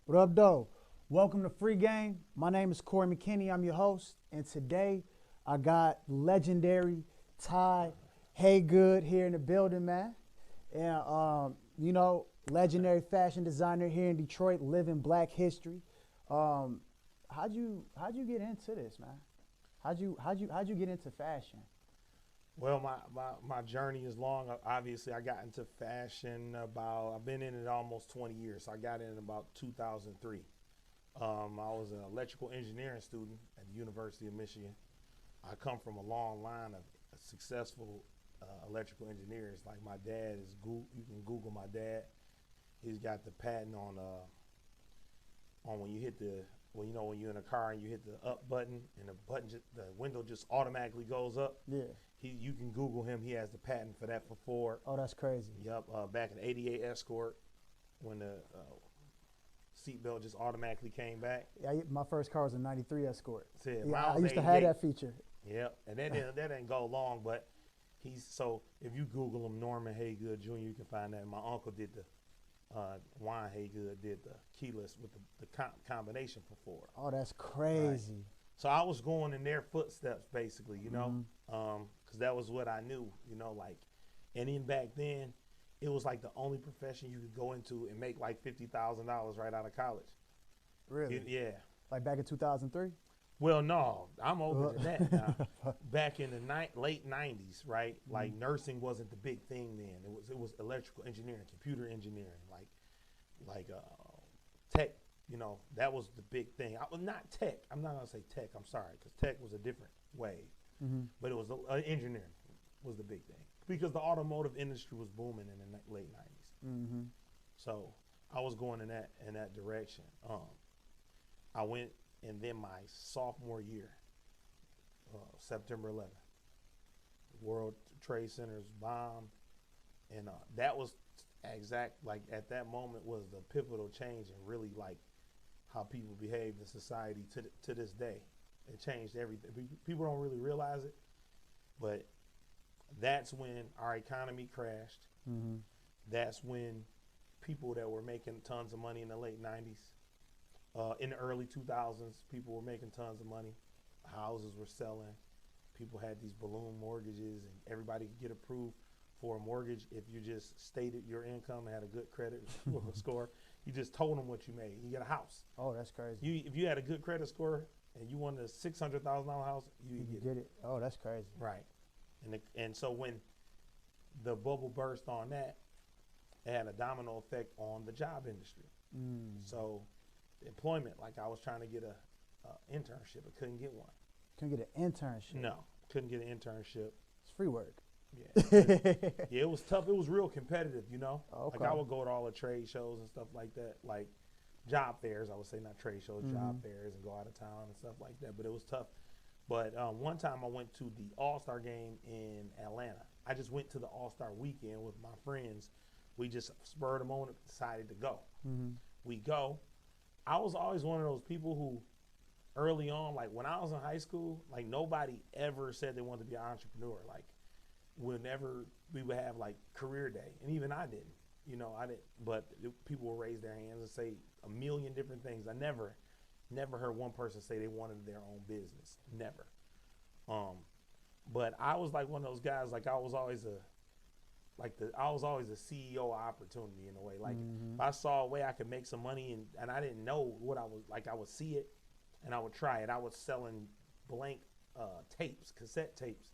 What up, though? Welcome to Free Game. My name is Corey McKinney. I'm your host, and today I got legendary Ty Haygood here in the building, man. And legendary fashion designer here in Detroit, living Black history. How'd you get into this, man? How'd you get into fashion? Well, my journey is long. Obviously, I got into fashion I've been in it almost 20 years. So I got in about 2003. I was an electrical engineering student at the University of Michigan. I come from a long line of successful electrical engineers. Like my dad you can Google my dad. He's got the patent on when you hit when you're in a car and you hit the up button and the window just automatically goes up. Yeah. You can Google him. He has the patent for that for Ford. Oh, that's crazy. Yep. Back in '88 Escort, when the seatbelt just automatically came back. Yeah, my first car was a '93 Escort. Yeah, I used to have that feature. Yep. And that didn't go long, but so if you Google him, Norman Haygood Jr., you can find that. My uncle did the Juan Haygood did the keyless with the combination for Ford. Oh, that's crazy. Right. So I was going in their footsteps, basically, because that was what I knew, and then back then, it was like the only profession you could go into and make like $50,000 right out of college. Really? Yeah. Like back in 2003? Well, no, I'm older than that now. Back in the late '90s, right? Like nursing wasn't the big thing then. It was electrical engineering, computer engineering, like tech. That was the big thing. I was not tech. I'm not gonna say tech. I'm sorry, because tech was a different wave. But it was engineering was the big thing because the automotive industry was booming in the late '90s. So I was going in that direction. I went, and then my sophomore year, September 11th, World Trade Center's bombed, and that was at that moment was the pivotal change and really like how people behave in society to this day. It changed everything. People don't really realize it, but that's when our economy crashed. That's when people that were making tons of money in the late '90s, in the early 2000s, people were making tons of money. Houses were selling. People had these balloon mortgages, and everybody could get approved for a mortgage if you just stated your income and had a good credit score. You just told them what you made. You get a house. Oh, that's crazy. If you had a good credit score and you wanted a $600,000 house, you could get it. Oh, that's crazy. Right. And so when the bubble burst on that, it had a domino effect on the job industry. So employment, like I was trying to get a internship, I couldn't get one. Couldn't get an internship? No, couldn't get an internship. It's free work. Yeah. Yeah, it was tough. It was real competitive, Okay. Like I would go to all the trade shows and stuff like that, like job fairs, I would say, not trade shows, job fairs, and go out of town and stuff like that. But it was tough. But one time I went to the All-Star game in Atlanta. I just went to the All-Star weekend with my friends. We just spurred the moment, decided to go. We go. I was always one of those people who early on, like when I was in high school, like nobody ever said they wanted to be an entrepreneur. Like whenever we would have like career day, and even I didn't, I didn't, but people would raise their hands and say a million different things. I never heard one person say they wanted their own business. Never. But I was like one of those guys, like I was always a CEO opportunity in a way. Like if I saw a way I could make some money and I didn't know what I was like, I would see it and I would try it. I was selling blank tapes, cassette tapes.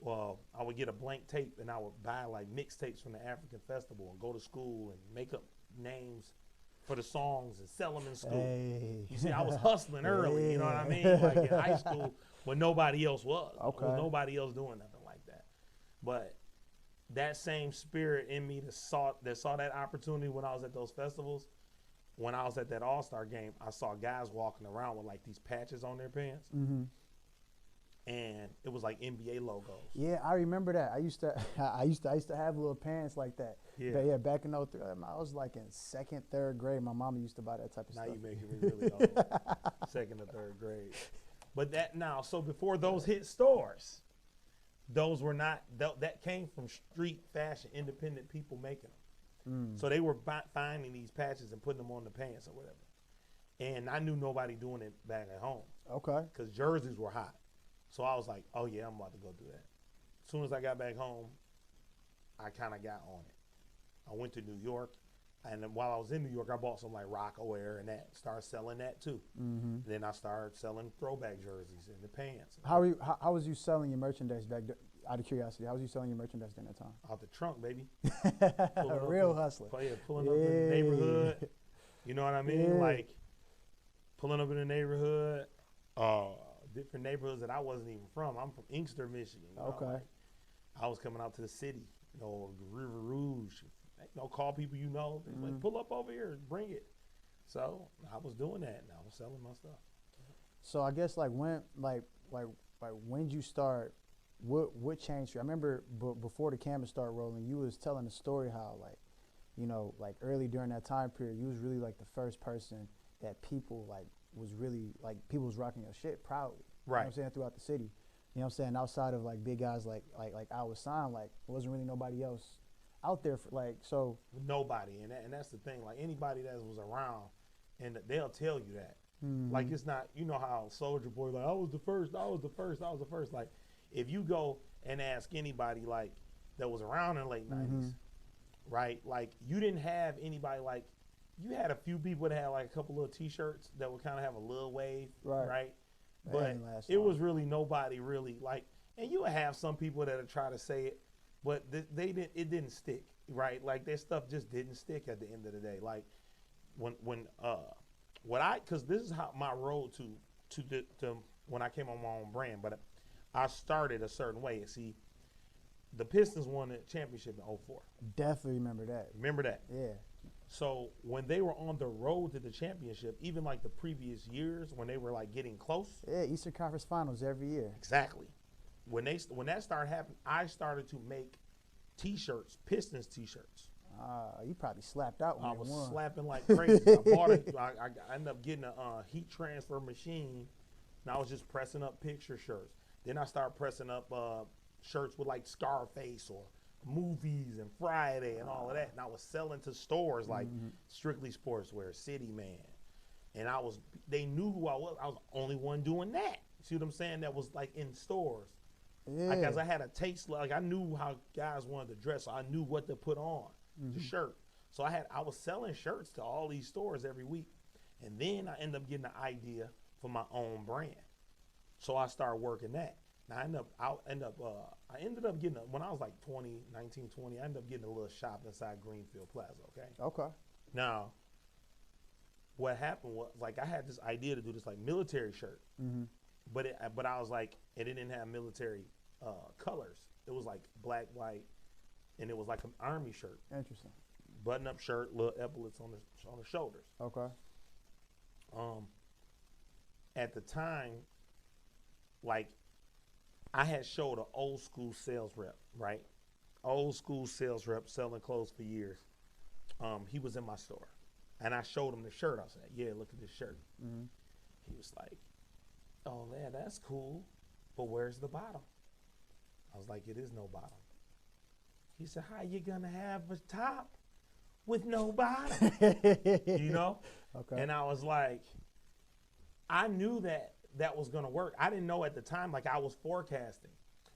Well, I would get a blank tape and I would buy like mixtapes from the African Festival and go to school and make up names for the songs and sell them in school. Hey. You see, I was hustling early, you know what I mean? Like in high school when nobody else was. Okay. There was nobody else doing nothing like that. But that same spirit in me that saw that opportunity when I was at those festivals, when I was at that All-Star game, I saw guys walking around with like these patches on their pants. And it was like NBA logos. Yeah, I remember that. I used to have little pants like that. Yeah. But yeah, back in '03, I was like in second, third grade. My mama used to buy that type of Now stuff. you making me really old. Second or third grade. But so before those hit stores, those were not, that came from street fashion, independent people making them. So they were finding these patches and putting them on the pants or whatever. And I knew nobody doing it back at home. Okay. Because jerseys were hot. So I was like, oh, yeah, I'm about to go do that. As soon as I got back home, I kind of got on it. I went to New York. And then while I was in New York, I bought some like Rockaware and that. Started selling that too. Mm-hmm. Then I started selling throwback jerseys and the pants. How was you selling your merchandise back there? Out of curiosity, how was you selling your merchandise during that time? Out the trunk, baby. A real hustler. Pulling up in the neighborhood. You know what I mean? Yeah. Like pulling up in the neighborhood, different neighborhoods that I wasn't even from. I'm from Inkster, Michigan. You know? Okay. Like, I was coming out to the city, you know, River Rouge. You know, call people you know. Like, pull up over here and bring it. So I was doing that, and I was selling my stuff. So I guess like when when did you start? What changed you? I remember before the camera started rolling, you was telling the story how like, you know, like early during that time period, you was really like the first person that people like was really like people was rocking your shit proudly. Right. You know what I'm saying, throughout the city. You know what I'm saying? Outside of like big guys like I was signed, like there wasn't really nobody else out there for like so. Nobody, and that's the thing. Like anybody that was around, and they'll tell you that. Mm-hmm. Like it's not, you know how Soldier Boy like I was the first. Like if you go and ask anybody like that was around in the late '90s, right? Like you didn't have anybody like you had a few people that had like a couple little T-shirts that would kind of have a little wave, right? But it was really nobody really like, and you would have some people that would try to say it, but they didn't. It didn't stick, right? Like their stuff just didn't stick at the end of the day. Like because this is how my road to when I came on my own brand, but I started a certain way. See, the Pistons won the championship in '04. Definitely remember that. Remember that? Yeah. So when they were on the road to the championship, even like the previous years when they were like getting close. Yeah, Eastern Conference Finals every year. Exactly. When that started happening, I started to make T-shirts, Pistons T-shirts. You probably slapped out when I you was won. slapping like crazy. I bought it. I ended up getting a heat transfer machine, and I was just pressing up picture shirts. Then I started pressing up shirts with like Scarface or movies and Friday and all of that. And I was selling to stores like Strictly Sportswear, City Man. And they knew who I was. I was the only one doing that. See what I'm saying? That was like in stores. Yeah. Because I had a taste, like I knew how guys wanted to dress, so I knew what to put on the shirt. So I was selling shirts to all these stores every week. And then I ended up getting an idea for my own brand. So I started working that. Now I ended up getting when I was like 19, 20, I ended up getting a little shop inside Greenfield Plaza, okay? Okay. Now, what happened was like I had this idea to do this like military shirt. But I was like, and it didn't have military colors. It was like black, white, and it was like an army shirt. Interesting. Button-up shirt, little epaulets on the shoulders. Okay. At the time, like I had showed an old school sales rep, right? Old school sales rep selling clothes for years. He was in my store, and I showed him the shirt. I said, "Yeah, look at this shirt." He was like, "Oh man, that's cool, but where's the bottom?" I was like, "It is no bottom." He said, "How you gonna have a top with no bottom?" You know? Okay. And I was like, I knew that was gonna work. I didn't know at the time, like I was forecasting.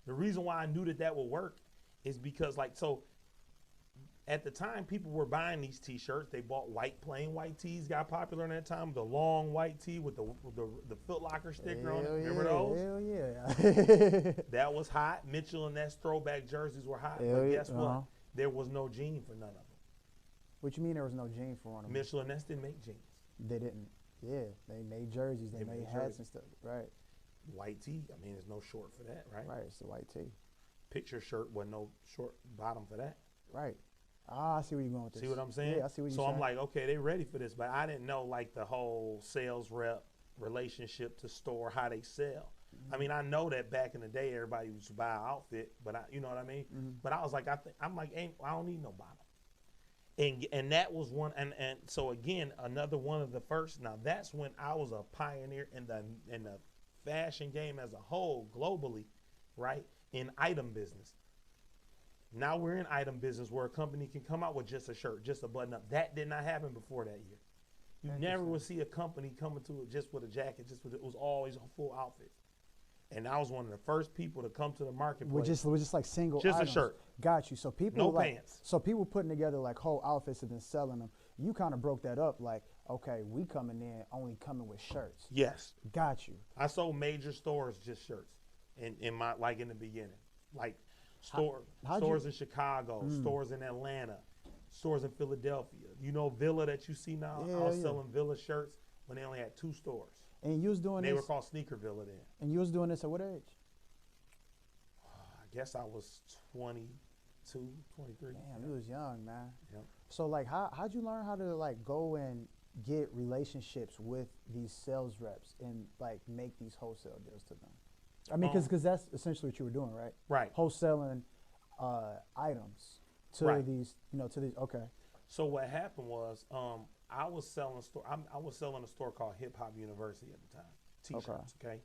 The reason why I knew that would work is because at the time, people were buying these T-shirts. They bought plain white tees, got popular in that time. The long white tee with the Foot Locker sticker on it. Remember those? Hell yeah. That was hot. Mitchell and Ness throwback jerseys were hot. But guess what? There was no jean for none of them. What you mean there was no jean for one of them? Mitchell and Ness didn't make jeans. They didn't. Yeah, they made jerseys. They made hats and stuff. Right. White tee. I mean, there's no short for that, right? Right. It's the white tee. Picture shirt wasn't no short bottom for that. Right. I see where you're going with this. See what I'm saying? Yeah, I see what you're saying. So I'm like, okay, they ready for this, but I didn't know like the whole sales rep relationship to store, how they sell. I mean, I know that back in the day, everybody used to buy an outfit, but you know what I mean? But I was like, I don't need no bottom. And that was one, and so again, another one of the first. Now that's when I was a pioneer in the fashion game as a whole, globally, right? In item business. Now we're in item business where a company can come out with just a shirt, just a button up. That did not happen before that year. You never would see a company coming to it just with a jacket, it was always a full outfit. And I was one of the first people to come to the marketplace. We're just like single Just items. a shirt. Got you. So people No like, pants. So people putting together like whole outfits and then selling them. You kind of broke that up like, okay, we coming in only coming with shirts. Yes. Got you. I sold major stores just shirts in my in the beginning. Like stores in Chicago, stores in Atlanta, stores in Philadelphia. You know Villa that you see now? Yeah, I was selling Villa shirts when they only had 2 stores. And you was doing They this. were called Sneaker Villa then. And you was doing this at what age? I guess I was 22, 23. Damn, you was young, man. Yep. So like, how'd you learn how to like go and get relationships with these sales reps and like make these wholesale deals to them? I mean, because that's essentially what you were doing, right? Right. Wholesaling items to these, to these. Okay. So what happened was, I was selling a store called Hip Hop University at the time. T-shirts, okay.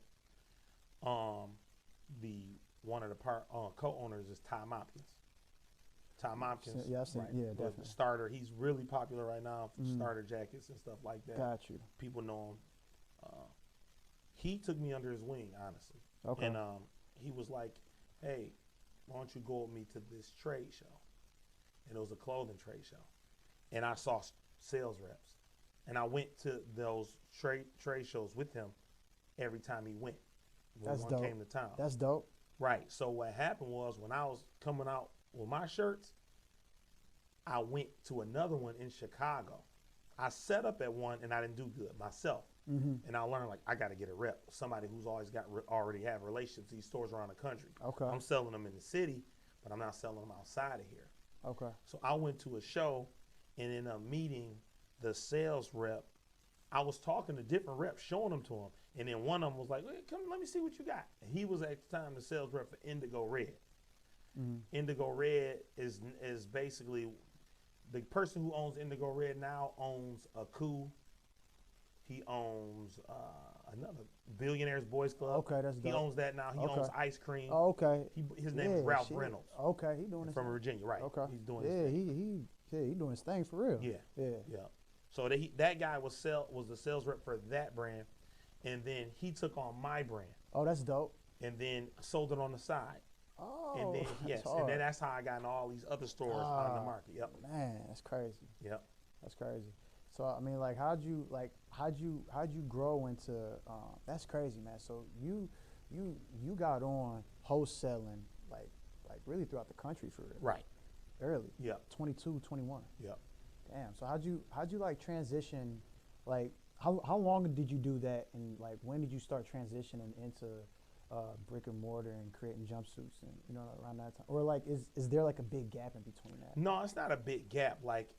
One of the co-owners is Ty Hopkins. Ty Hopkins, yeah, I've seen, right, yeah, was definitely. the starter. He's really popular right now for starter jackets and stuff like that. Got you. People know him. He took me under his wing, honestly. Okay. And he was like, "Hey, why don't you go with me to this trade show?" And it was a clothing trade show. And I saw sales reps. And I went to those trade shows with him every time he went. When That's one dope. came to town. That's dope. Right. So what happened was when I was coming out with my shirts, I went to another one in Chicago. I set up at one and I didn't do good myself. And I learned like I got to get a rep, somebody who's always already have relationships with these stores around the country. Okay. I'm selling them in the city, but I'm not selling them outside of here. Okay. So I went to a show and in a meeting, the sales rep, I was talking to different reps, showing them to him. And then one of them was like, "Hey, come, let me see what you got." And he was at the time the sales rep for Indigo Red. Indigo Red is basically the person who owns Indigo Red now owns a Coup. He owns another Billionaires Boys Club. Okay, that's dope. He owns that now. He owns ice cream. Oh, okay. His name is Ralph Reynolds. Okay, he doing his from thing. Virginia, right? Okay. He's doing his thing. he doing his thing for real. Yeah. So that guy was the sales rep for that brand, and then he took on my brand. Oh, that's dope. And then sold it on the side. Oh, And then that's and hard. then that's how I got in all these other stores on the market. Yep. Man, that's crazy. Yep. That's crazy. So I mean, like, how'd you grow into? That's crazy, man. So you got on wholesaling like really throughout the country for real. Right. Early. Yep. 22, 21. Yep. Damn. So how'd you like transition? Like, how long did you do that, and like when did you start transitioning into brick and mortar and creating jumpsuits and around that time? Or like is there like a big gap in between that? No, it's not a big gap. Like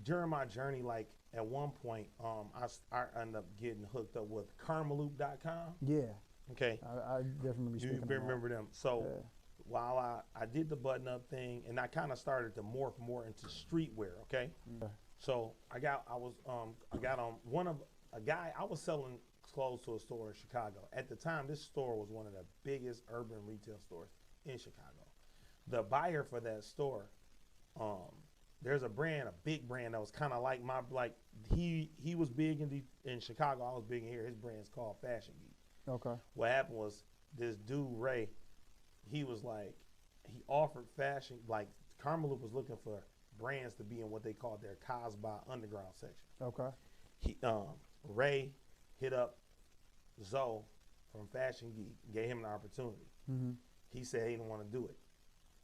during my journey, like at one point, I ended up getting hooked up with karmaloop.com. Yeah. Okay. I definitely You remember them. So while I did the button up thing, and I kind of started to morph more into streetwear. Okay. Yeah. So I got on I was selling clothes to a store in Chicago. At the time, this store was one of the biggest urban retail stores in Chicago. The buyer for that store, there's a big brand that was kind of like he was big in Chicago. I was big in here. His brand's called Fashion Geek. Okay. What happened was this dude Ray, he was like, he offered fashion, like Karmaloop was looking for brands to be in what they called their Casbah underground section. Okay. Ray hit up Zoe from Fashion Geek, gave him an opportunity. He said he didn't want to do it.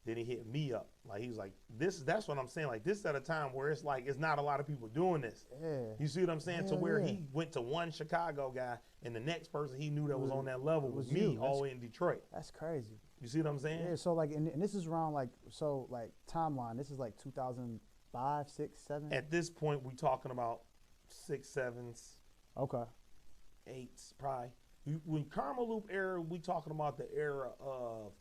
Then he hit me up. Like, he was like, that's what I'm saying. Like, this is at a time where it's like, it's not a lot of people doing this. Yeah. You see what I'm saying? To where he went to one Chicago guy, and the next person he knew that was on that level was me, all the way in Detroit. That's crazy. You see what I'm saying? Yeah, so like, and this is around like, so like timeline, this is like 2005, 6, 7? At this point, we talking about 6, 7s, Okay. 8s, probably. When Karmaloop era, we talking about the era of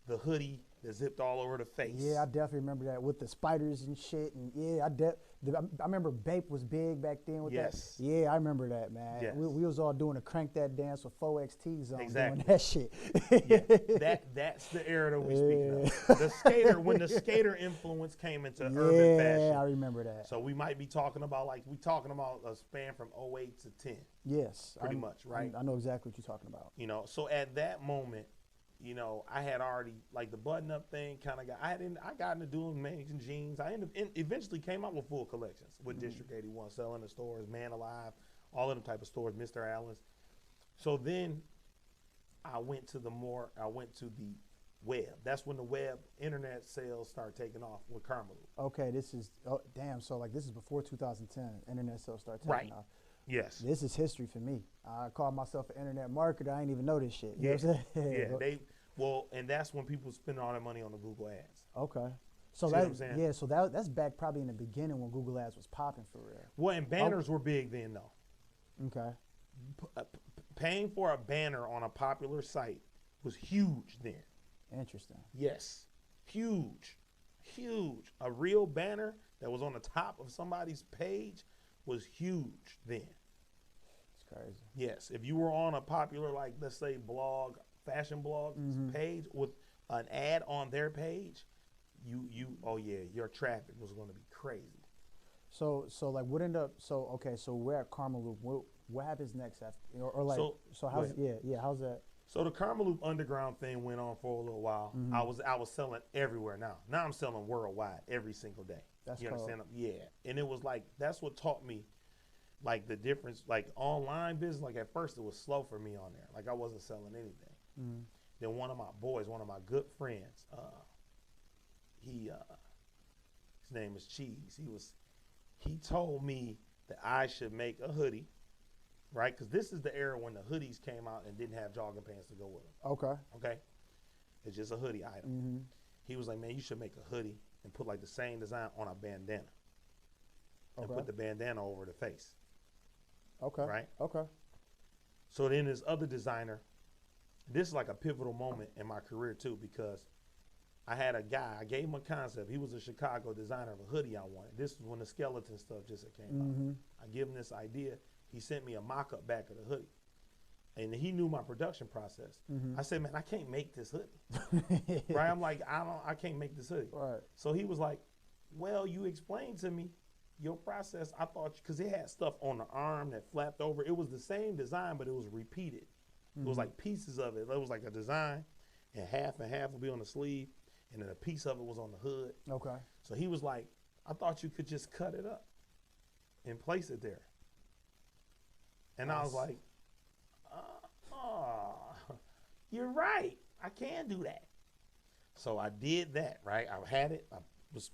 the hoodie, that zipped all over the face. Yeah, I definitely remember that with the spiders and shit. And yeah, I remember Bape was big back then with Yes. that. Yeah, I remember that, man. Yes. We was all doing a crank that dance with 4XTs on Exactly. doing that shit. Yeah, that's the era that we're speaking of. The skater, when the skater influence came into urban fashion. Yeah, I remember that. So we might be talking about a span from 08 to 10. Yes. Pretty much, right? I know exactly what you're talking about. You know, so at that moment, you know, I had already, like, the button-up thing kind of I got into doing making jeans. I eventually came out with full collections with District 81, selling in stores, Man Alive, all of them type of stores, Mr. Allen's. So then I went to the web. That's when the web internet sales start taking off with Karmaloo. Okay, this is, so like this is before 2010, internet sales start taking off. Yes. This is history for me. I call myself an internet marketer. I ain't even know this shit. You know what I'm saying? And that's when people spend all their money on the Google ads. Okay. So See what I'm saying? so that's back probably in the beginning when Google ads was popping for real. Well, and banners were big then though. Okay. Paying for a banner on a popular site was huge then. Interesting. Yes. Huge. A real banner that was on the top of somebody's page was huge then. It's crazy. Yes. If you were on a popular, like, let's say fashion blog page with an ad on their page, your traffic was going to be crazy. So like what ended up, so we're at Karmaloo. What happens next after, how's how's that? So the Karmaloo underground thing went on for a little while. I was selling everywhere now. Now I'm selling worldwide every single day. That's you cool. understand? Yeah. And it was like, that's what taught me, like, the difference, like, online business. Like, at first it was slow for me on there. Like, I wasn't selling anything. Then one of my good friends, his name is Cheese. He told me that I should make a hoodie, right? Because this is the era when the hoodies came out and didn't have jogging pants to go with them. Okay. It's just a hoodie item. He was like, man, you should make a hoodie and put, like, the same design on a bandana. And put the bandana over the face. Okay. Right? Okay. So then this other designer, this is like a pivotal moment in my career too, because I had a guy, I gave him a concept. He was a Chicago designer of a hoodie I wanted. This was when the skeleton stuff just came out. I give him this idea. He sent me a mock-up back of the hoodie. And he knew my production process. I said, man, I can't make this hoodie. Right? I'm like, I can't make this hoodie. Right. So he was like, well, you explained to me your process. I thought, because it had stuff on the arm that flapped over. It was the same design, but it was repeated. It was like pieces of it. It was like a design, and half would be on the sleeve, and then a piece of it was on the hood. Okay. So he was like, I thought you could just cut it up and place it there. And I was like, you're right. I can do that. So I did that, right? I had it. I was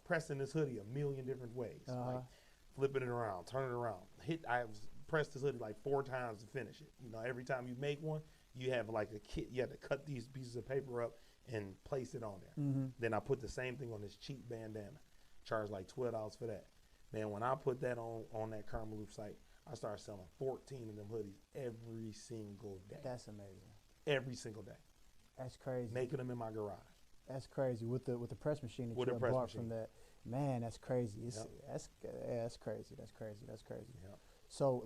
pressing this hoodie a million different ways. Like flipping it around, turning it around. I pressed this hoodie like 4 times to finish it. You know, every time you make one, you have like a kit. You have to cut these pieces of paper up and place it on there. Then I put the same thing on this cheap bandana. Charged like $12 for that. Man, when I put that on that Karmaloo site, I started selling 14 of them hoodies every single day. That's amazing. Every single day. That's crazy. Making them in my garage. That's crazy with the press machine that you bought from that. Man, that's crazy. That's crazy. That's crazy. Yep. So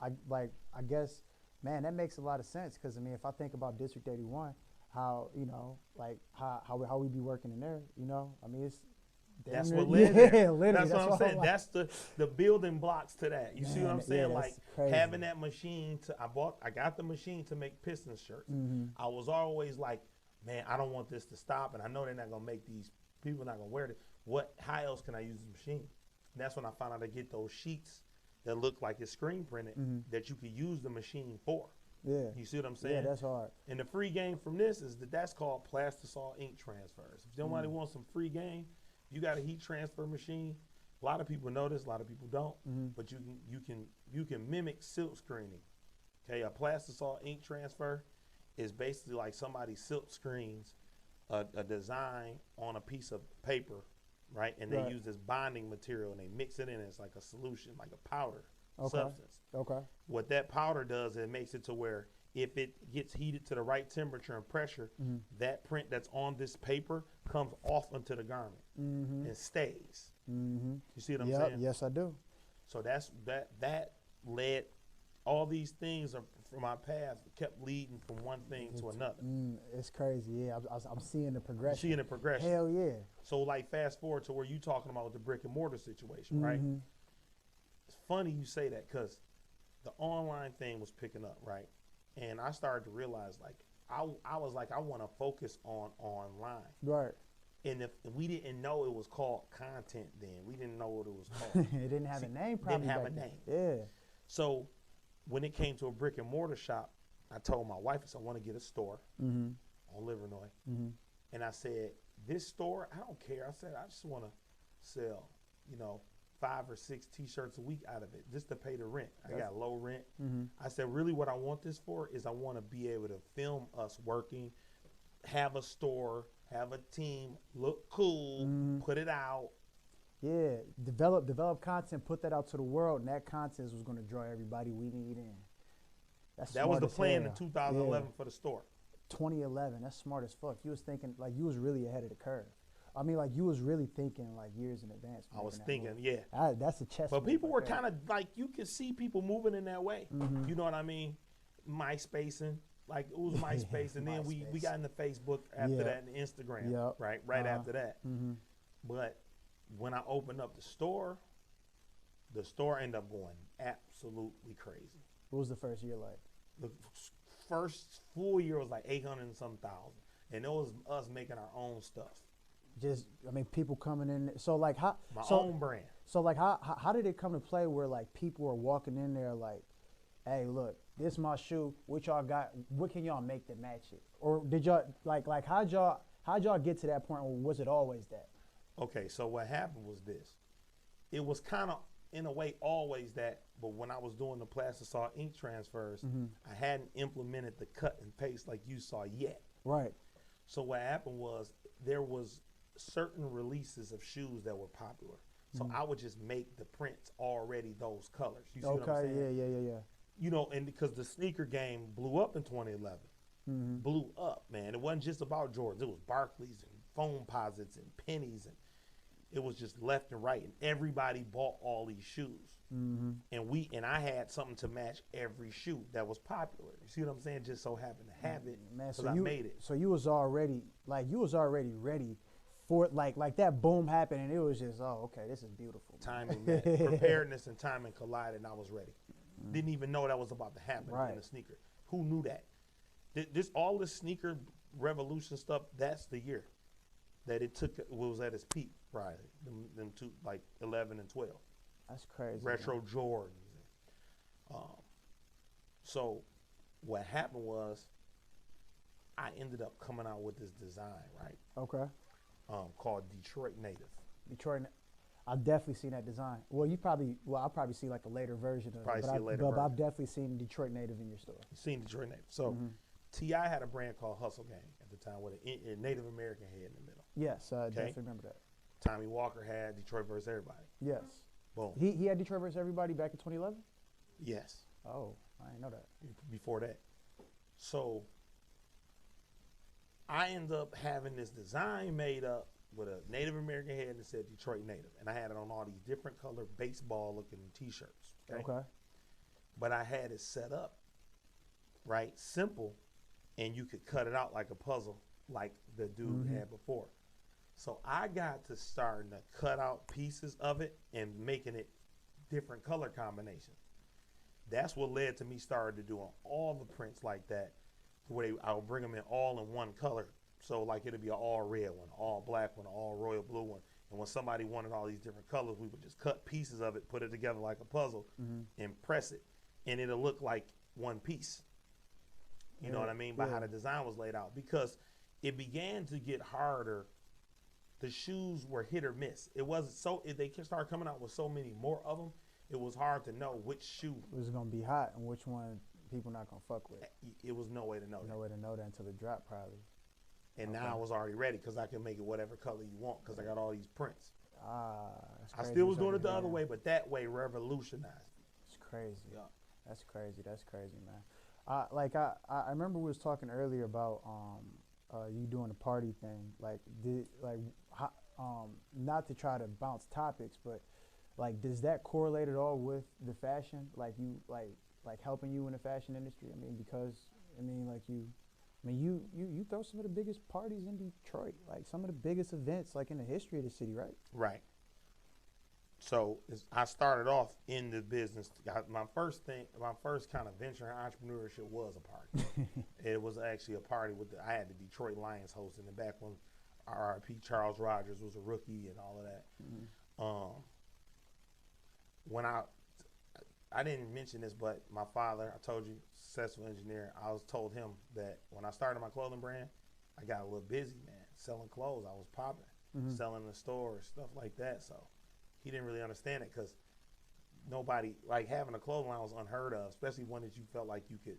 I guess, man, that makes a lot of sense, because I mean, if I think about District 81, how how we be working in there, you know, I mean, it's that's what led there. Literally, that's what I'm saying. Like, that's the building blocks to that. You see what I'm saying? Yeah, like crazy. Having that machine I got the machine to make piston shirts. I was always like, man, I don't want this to stop, and I know they're not gonna make these people not gonna wear it. How else can I use the machine? And that's when I found out I get those sheets that look like it's screen printed that you could use the machine for. Yeah. You see what I'm saying? Yeah, that's hard. And the free game from this is that's called plastisol ink transfers. If somebody wants some free game, you got a heat transfer machine. A lot of people know this, a lot of people don't. But you can mimic silk screening. Okay, a plastisol ink transfer is basically like somebody silk screens a design on a piece of paper, right? And they use this bonding material and they mix it in. It's like a solution, like a powder substance. Okay. What that powder does, it makes it to where if it gets heated to the right temperature and pressure, that print that's on this paper comes off into the garment and stays. You see what I'm saying? Yes, I do. So that led all these things from my path kept leading from one thing to another. It's crazy. Yeah, I'm seeing the progression. Seeing the progression. Hell yeah. So like fast forward to where you talking about the brick and mortar situation, right? It's funny you say that because the online thing was picking up, right? And I started to realize like I was like I want to focus on online. Right. And if we didn't know it was called content then, we didn't know what it was called. It didn't have a name probably. Didn't have a then. name. Yeah. So when it came to a brick and mortar shop, I told my wife, I said, I want to get a store on Livernois. And I said, this store, I don't care. I said, I just want to sell, 5 or 6 T-shirts a week out of it just to pay the rent. I got low rent. I said, really what I want this for is I want to be able to film us working, have a store, have a team, look cool, put it out. Yeah, develop content, put that out to the world, and that content was going to draw everybody we need in. That was the plan in 2011 for the store. 2011, that's smart as fuck. You was thinking, like, you was really ahead of the curve. I mean, like, you was really thinking, like, years in advance. I was thinking, yeah. That's a chess. But people were kind of, like, you could see people moving in that way. You know what I mean? MySpacing. Like, it was MySpace, and then we got into Facebook after that and Instagram, right after that. But when I opened up the store ended up going absolutely crazy. What was the first year like? The first full year was like 800 and some thousand. And it was us making our own stuff. Just, I mean, people coming in. So, like, how? My own brand. So, like, how did it come to play where, like, people are walking in there like, hey, look, this my shoe. What y'all got? What can y'all make to match it? Or did y'all, like how'd y'all get to that point, or was it always that? Okay, so what happened was this. It was kind of, in a way, always that, but when I was doing the plastisol ink transfers, I hadn't implemented the cut and paste like you saw yet. Right. So what happened was there was certain releases of shoes that were popular. So I would just make the prints already those colors. You see what I'm saying? Yeah. And because the sneaker game blew up in 2011. Blew up, man. It wasn't just about Jordans. It was Barclays and Foam Posits and Pennies, and it was just left and right. And everybody bought all these shoes. And I had something to match every shoe that was popular. You see what I'm saying? Just so happened to have it, man. So I made it. So you was already ready for it, like that boom happened, and it was just, oh, okay, this is beautiful. Timing, preparedness and timing collided, and I was ready. Didn't even know that was about to happen in the sneaker. Who knew that? All this sneaker revolution stuff, that's the year that it was at its peak, probably, them two, like 11 and 12. That's crazy. Retro man. Jordans. So what happened was I ended up coming out with this design, right? Okay. Called Detroit Native. I've definitely seen that design. Well, I'll probably see like a later version of it. But I've definitely seen Detroit Native in your store. You've seen Detroit Native. So T.I. had a brand called Hustle Gang at the time with a Native American head in the middle. Yes, I definitely remember that. Tommy Walker had Detroit vs. Everybody. Yes. Boom. He had Detroit vs. Everybody back in 2011? Yes. Oh, I didn't know that. Before that. So I ended up having this design made up with a Native American head that said Detroit Native. And I had it on all these different color baseball looking t-shirts. Okay. But I had it set up, right? Simple. And you could cut it out like a puzzle like the dude had before. So I got to starting to cut out pieces of it and making it different color combinations. That's what led to me starting to doing all the prints like that, where I'll bring them in all in one color. So like it'll be an all red one, all black one, all royal blue one. And when somebody wanted all these different colors, we would just cut pieces of it, put it together like a puzzle, and press it. And it'll look like one piece. You know what I mean? By how the design was laid out. Because it began to get harder. The shoes were hit or miss. It wasn't so, if they started coming out with so many more of them, it was hard to know which shoe was going to be hot and which one people not going to fuck with. It was no way to know that. No way to know that until it dropped, probably. And now I was already ready because I can make it whatever color you want because I got all these prints. That's crazy. I still was doing it the other way, but that way revolutionized. It's crazy. Yeah. That's crazy. That's crazy, man. I remember we was talking earlier about you doing a party thing. Like did like how, not to try to bounce topics, but like does that correlate at all with the fashion? Like you like helping you in the fashion industry? I mean, because I mean like you I mean you throw some of the biggest parties in Detroit, like some of the biggest events like in the history of the city, right? Right. So I started off in the business. My first kind of venture in entrepreneurship was a party. It was actually a party I had the Detroit Lions hosting it back when RIP Charles Rogers was a rookie and all of that. Mm-hmm. When I didn't mention this, but my father, I told you, successful engineer. I was told him that when I started my clothing brand, I got a little busy, man, selling clothes. I was popping, selling in the stores, stuff like that. So he didn't really understand it because nobody, like having a clothing line was unheard of, especially one that you felt like you could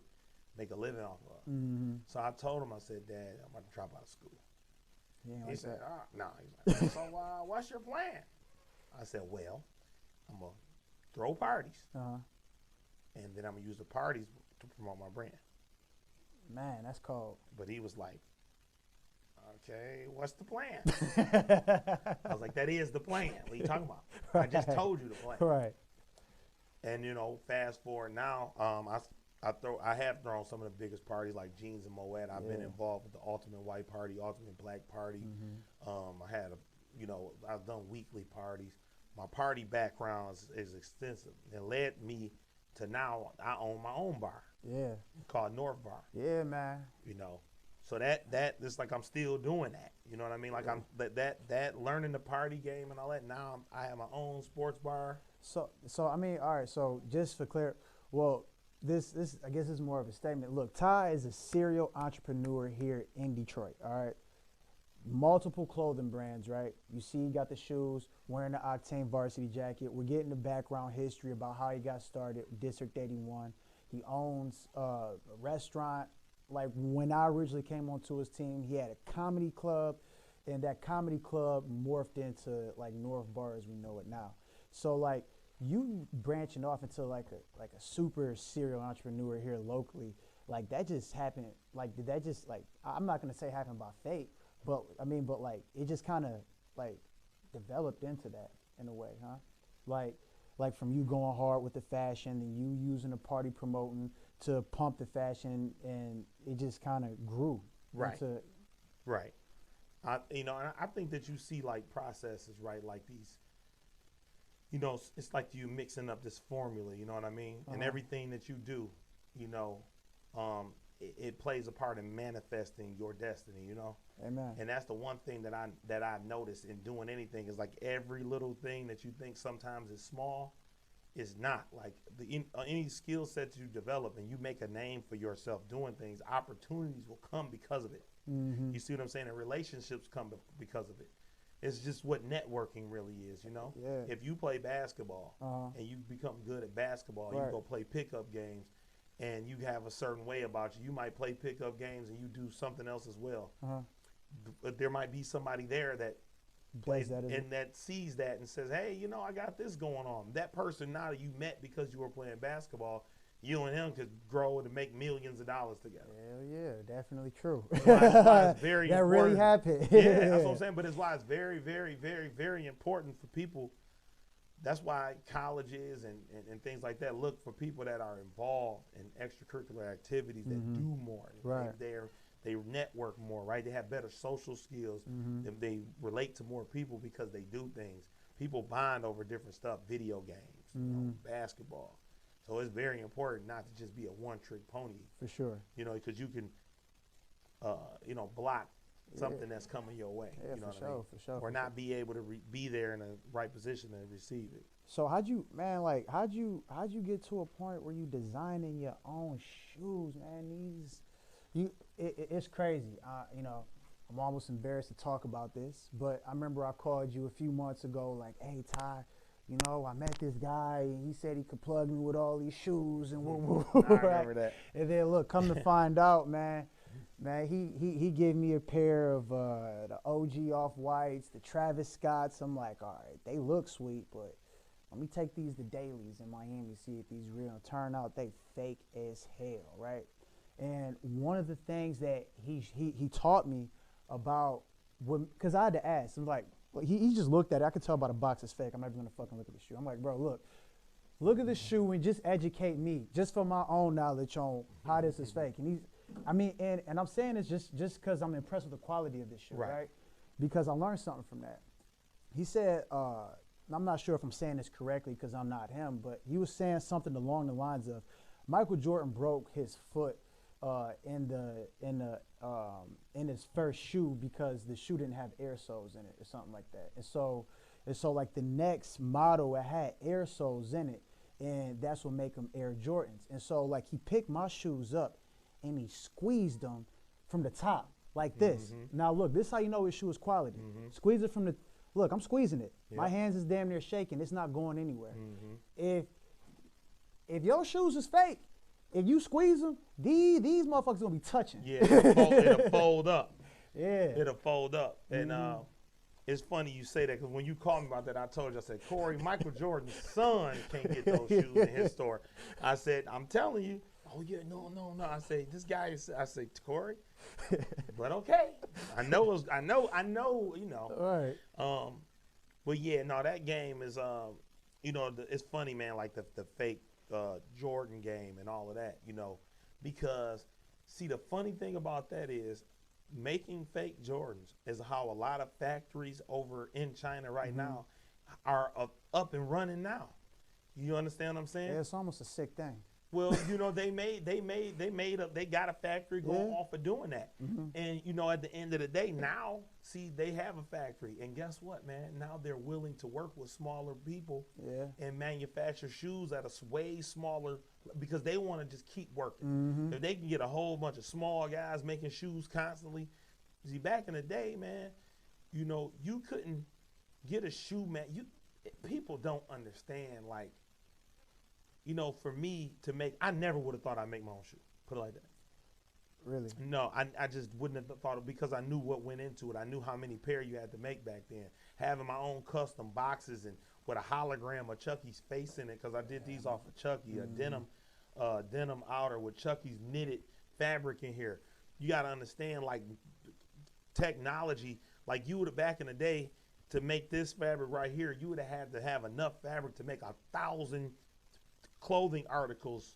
make a living off of. Mm-hmm. So I told him, I said, Dad, I'm about to drop out of school. He said, no. He's like, so what's your plan? I said, well, I'm going to throw parties. And then I'm going to use the parties to promote my brand. Man, that's cold. But he was like, okay, what's the plan? I was like, that is the plan. What are you talking about? Right. I just told you the plan. Right. And, fast forward now, I have thrown some of the biggest parties like Jeans and Moet. I've been involved with the Ultimate White Party, Ultimate Black Party. I've done weekly parties. My party background is extensive. It led me to now I own my own bar. Yeah. Called North Bar. Yeah, man. So that it's like I'm still doing that. You know what I mean? Like I'm that learning the party game and all that. Now I have my own sports bar. So I mean, all right. So just for clear, well, this I guess is more of a statement. Look, Ty is a serial entrepreneur here in Detroit. All right, multiple clothing brands. Right? You see, he got the shoes, wearing the Octane varsity jacket. We're getting the background history about how he got started. District 81. He owns a restaurant. Like when I originally came onto his team, he had a comedy club, and that comedy club morphed into like North Bar as we know it now. So like you branching off into like a super serial entrepreneur here locally, like that just happened. Like did that just like I'm not gonna say happened by fate, but I mean, but like it just kind of like developed into that in a way, huh? Like from you going hard with the fashion and you using the party promoting to pump the fashion, and it just kind of grew. Right. Right. And I think that you see like processes, right? Like these, it's like you mixing up this formula, you know what I mean? And everything that you do, it plays a part in manifesting your destiny, Amen. And that's the one thing that I noticed in doing anything is like every little thing that you think sometimes is small is not. Like any skill set you develop and you make a name for yourself doing things, opportunities will come because of it. Mm-hmm. You see what I'm saying? And relationships come because of it. It's just what networking really is, Yeah. If you play basketball and you become good at basketball, right. You go play pickup games and you have a certain way about you. You might play pickup games and you do something else as well. But there might be somebody there that plays that and that sees that and says, hey, I got this going on. That person now that you met because you were playing basketball, you and him could grow and make millions of dollars together. Hell yeah, definitely true. It's why it's very that important. Really happened. Yeah, that's what I'm saying. But it's why it's very, very, very, very important for people. That's why colleges and things like that look for people that are involved in extracurricular activities that do more. Right. They network more, right? They have better social skills. They relate to more people because they do things. People bond over different stuff, video games, basketball. So it's very important not to just be a one-trick pony. For sure. Because you can, block something that's coming your way. Yeah, for sure. Or not be able to be there in the right position to receive it. So how'd you get to a point where you designing your own shoes, man? It's crazy. I'm almost embarrassed to talk about this, but I remember I called you a few months ago, like, hey, Ty, I met this guy, and he said he could plug me with all these shoes, and I remember that. And then look, come to find out, man, he gave me a pair of the OG Off-Whites, the Travis Scotts. I'm like, all right, they look sweet, but let me take these to Dailies in Miami, see if these real. Turn out they fake as hell, right? And one of the things that he taught me about, because I had to ask, I'm like, he just looked at it. I could tell by the box it's fake. I'm not even gonna fucking look at the shoe. I'm like, bro, look at the shoe and just educate me, just for my own knowledge on how this is fake. And and I'm saying this just because I'm impressed with the quality of this shoe, right? Because I learned something from that. He said, I'm not sure if I'm saying this correctly because I'm not him, but he was saying something along the lines of Michael Jordan broke his foot in his first shoe because the shoe didn't have air soles in it or something like that. And so like the next model, it had air soles in it, and that's what make them Air Jordans. And so like he picked my shoes up and he squeezed them from the top like this. Now look, this is how you know his shoe is quality. Squeeze it from the, look, I'm squeezing it. Yep. My hands is damn near shaking. It's not going anywhere. If your shoes is fake, if you squeeze them, these motherfuckers gonna be touching. Yeah, it'll fold up. Yeah. It'll fold up. And it's funny you say that, because when you called me about that, I told you, I said, Corey, Michael Jordan's son can't get those shoes in his store. I said, I'm telling you. Oh yeah, no. I say, this guy is, I say, Corey, but okay. I know, you know. All right. But yeah, no, that game is, you know, it's funny, man, like the fake Jordan game and all of that, you know, because see, the funny thing about that is making fake Jordans is how a lot of factories over in China right now are up and running now. You understand what I'm saying? Yeah, it's almost a sick thing. Well, you know, they got a factory going off of doing that. And, you know, at the end of the day, now, see, they have a factory. And guess what, man? Now they're willing to work with smaller people and manufacture shoes at a way smaller, because they want to just keep working. If they can get a whole bunch of small guys making shoes constantly. See, back in the day, man, you know, you couldn't get a shoe, man. People don't understand, like, you know, for me to make, I never would have thought I'd make my own shoe. Put it like that. Really? No, I just wouldn't have thought it, because I knew what went into it. I knew how many pair you had to make back then. Having my own custom boxes and with a hologram of Chucky's face in it, because I did these off of Chucky, a denim outer with Chucky's knitted fabric in here. You got to understand, like, technology, like you would have back in the day, to make this fabric right here, you would have had to have enough fabric to make 1,000 clothing articles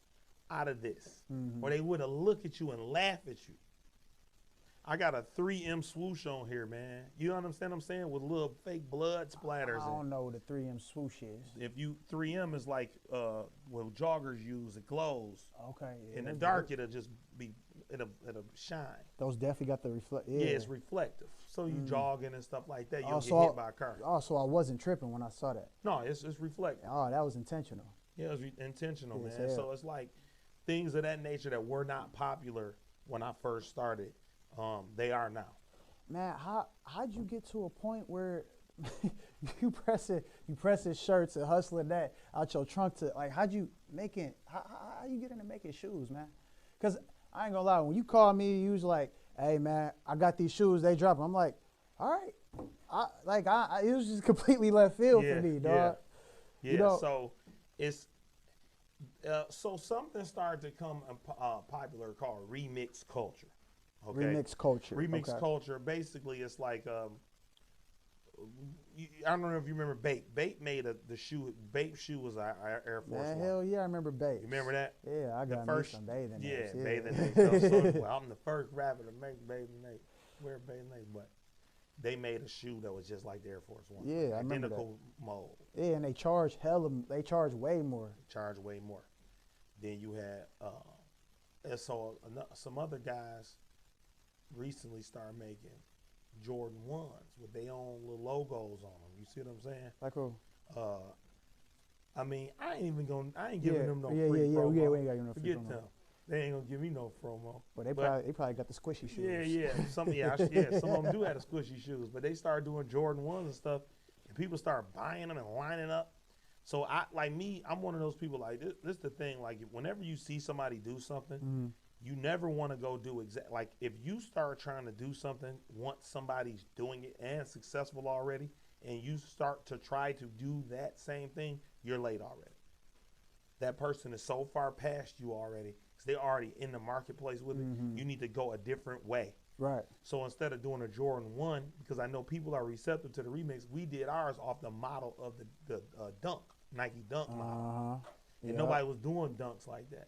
out of this, or they would have looked at you and laugh at you. I got a 3M swoosh on here, man. You understand what I'm saying? With little fake blood splatters. I don't know what a 3M swoosh is. If you 3M is like what joggers use, it glows. Okay. Yeah, in the dark, it'll just be it'll shine. Those definitely got the reflect. Yeah, it's reflective. So you jogging and stuff like that, you'll get hit by a car. Oh, so I wasn't tripping when I saw that. No, it's reflective. Oh, that was intentional. Yeah, it was intentional, man. So it's like things of that nature that were not popular when I first started. They are now. Man, how'd you get to a point where you pressing shirts and hustling that out your trunk to, like, how you get into making shoes, man? Because I ain't gonna lie, when you call me, you was like, hey man, I got these shoes, they dropping. I'm like, all right. It was just completely left field for me, dog. Yeah. You know, so it's so something started to come popular called remix culture. Okay? Remix culture. Remix culture. Basically, it's like I don't know if you remember Bape. Bape made the shoe. Bape shoe was our Air Force One. Hell yeah, I remember Bape. You remember that? Yeah, I got me some bathing apes. Yeah, bathing apes. So, well, I'm the first rapper to make bathing apes. Wear bathing apes, but they made a shoe that was just like the Air Force One. Yeah, I remember that. Identical mold. Yeah, and they charge way more. Charge way more. Then you had some other guys recently started making Jordan 1s with their own little logos on them. You see what I'm saying? Like who? I mean, I ain't giving them no free promo. Yeah, we ain't got no free Forget promo. them. They ain't gonna give me no promo. But they probably got the squishy shoes. Yeah. Some of them do have the squishy shoes, but they started doing Jordan 1s and stuff, and people start buying them and lining up. So I'm one of those people, like, this is the thing, like, whenever you see somebody do something, you never want to go do like, if you start trying to do something once somebody's doing it and successful already, and you start to try to do that same thing, you're late already. That person is so far past you already, because they're already in the marketplace with it. You need to go a different way. Right. So instead of doing a Jordan 1, because I know people are receptive to the remix, we did ours off the model of the Dunk, Nike Dunk model. And nobody was doing dunks like that.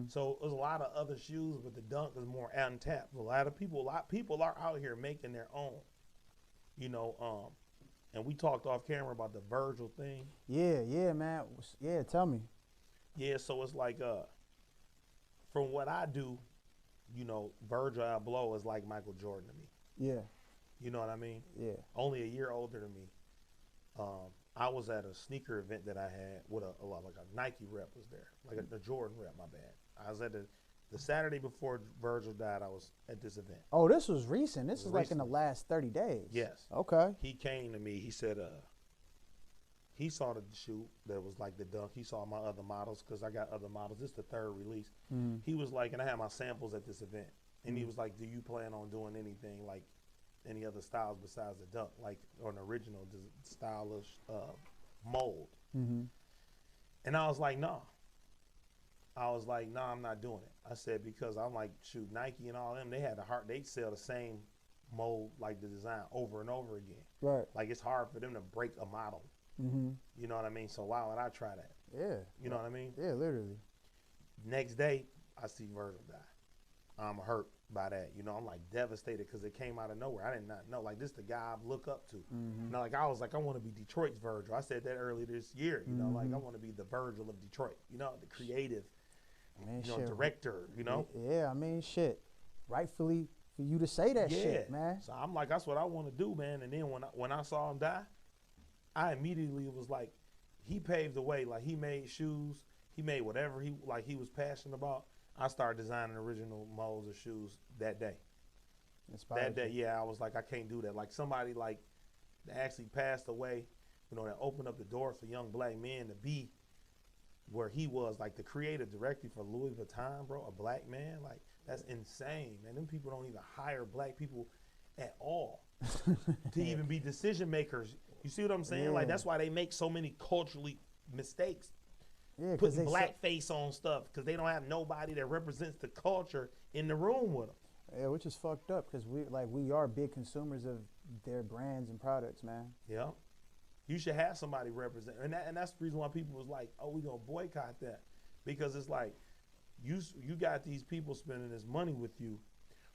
So there's a lot of other shoes, but the Dunk is more untapped. A lot of people are out here making their own, you know. And we talked off camera about the Virgil thing. Yeah, man. Yeah, tell me. Yeah, so it's like, from what I do, you know, Virgil Abloh is like Michael Jordan to me. Yeah. You know what I mean? Yeah. Only a year older than me. I was at a sneaker event that I had with like a Nike rep was there, like the Jordan rep. My bad. I was at the Saturday before Virgil died. I was at this event. Oh, this was recent. This is like in the last 30 days. Yes. Okay. He came to me. He said, he saw the shoe that was like the Dunk. He saw my other models because I got other models. This is the third release. He was like, and I had my samples at this event, and he was like, "Do you plan on doing anything like any other styles besides the Dunk, like or an original stylish mold?" And I was like, "No." I was like, "No, I'm not doing it." I said because I'm like, shoot, Nike and all them, they had the heart. They sell the same mold, like the design, over and over again. Right. Like it's hard for them to break a model. You know what I mean? So why would I try that? Yeah. You know what I mean? Yeah, literally. Next day, I see Virgil die. I'm hurt by that. You know, I'm like devastated because it came out of nowhere. I did not know. Like this, the guy I look up to. Now, like I was like, I want to be Detroit's Virgil. I said that earlier this year. You know, like I want to be the Virgil of Detroit. You know, the creative, Man, you know, shit. director. You know. Yeah, I mean, shit. Rightfully for you to say that shit, man. So I'm like, that's what I want to do, man. And then when I saw him die, I immediately was like, he paved the way. Like he made shoes, he made whatever he was passionate about. I started designing original molds of shoes that day. Inspired That day, yeah, I was like, I can't do that. Like somebody like that actually passed away, you know, that opened up the door for young black men to be where he was, like the creative director for Louis Vuitton, bro, a black man. Like that's insane, man. Them people don't even hire black people at all to even be decision makers. You see what I'm saying? Yeah. Like that's why they make so many culturally mistakes. Yeah, Putting blackface on stuff because they don't have nobody that represents the culture in the room with them. Yeah, which is fucked up because we are big consumers of their brands and products, man. Yeah, you should have somebody represent, and that's the reason why people was like, "Oh, we gonna boycott that," because it's like you got these people spending this money with you,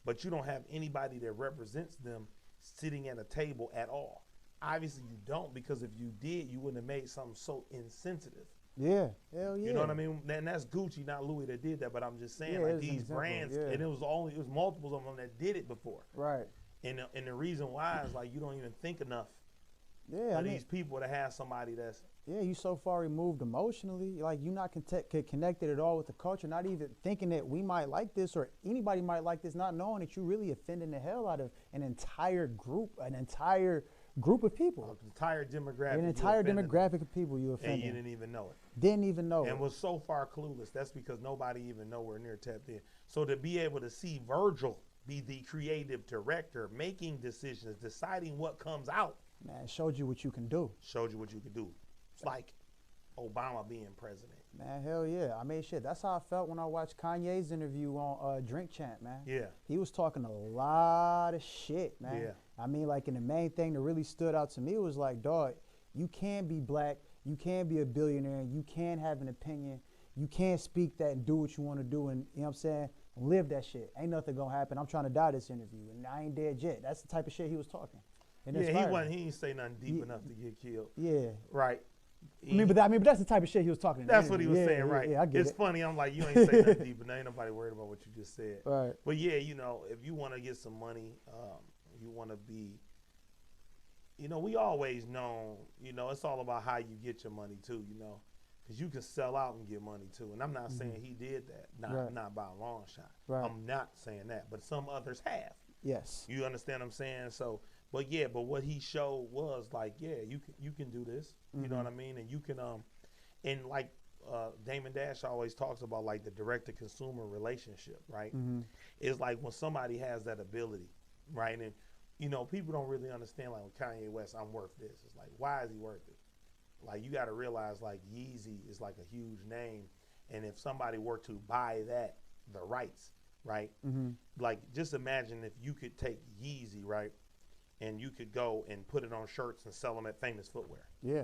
but you don't have anybody that represents them sitting at a table at all. Obviously, you don't, because if you did, you wouldn't have made something so insensitive. Yeah, hell yeah. You know what I mean? And that's Gucci, not Louis, that did that. But I'm just saying, like these brands, and it was multiples of them that did it before. Right. And the reason why is like you don't even think enough. Yeah, of these people to have somebody that's. Yeah, you so far removed emotionally, like you're not connected at all with the culture, not even thinking that we might like this or anybody might like this, not knowing that you're really offending the hell out of an entire group of people. An entire demographic. An entire demographic of people you offended. And you didn't even know it. Didn't even know it. And was so far clueless. That's because nobody even nowhere near tapped in. So to be able to see Virgil be the creative director, making decisions, deciding what comes out. Man, showed you what you can do. Showed you what you could do. It's like Obama being president. Man, hell yeah. I mean, shit, that's how I felt when I watched Kanye's interview on Drink Champ, man. Yeah. He was talking a lot of shit, man. Yeah. I mean, like, and the main thing that really stood out to me was like, dog, you can be black, you can be a billionaire, and you can have an opinion. You can speak that and do what you want to do, and, you know what I'm saying, live that shit. Ain't nothing gonna happen. I'm trying to die this interview, and I ain't dead yet. That's the type of shit he was talking. And yeah, he didn't say nothing deep enough to get killed. Yeah. Right. But that's the type of shit he was talking. That's what he was saying, right? Yeah, I get it's it. funny. I'm like, you ain't say nothing deep, but ain't nobody worried about what you just said. Right. But yeah, you know, if you want to get some money, you want to be. You know, we always know. You know, it's all about how you get your money too. You know, because you can sell out and get money too. And I'm not saying he did that. Not by a long shot. Right. I'm not saying that. But some others have. Yes. You understand what I'm saying? So. But yeah, but what he showed was like, yeah, you can do this. You know what I mean? And you can and like Damon Dash always talks about like the direct to consumer relationship, right? It's like when somebody has that ability, right? And you know, people don't really understand like with Kanye West, I'm worth this. It's like, why is he worth it? Like you gotta realize like Yeezy is like a huge name. And if somebody were to buy that the rights, right? Mm-hmm. Like, just imagine if you could take Yeezy, right, and you could go and put it on shirts and sell them at Famous Footwear, Yeah.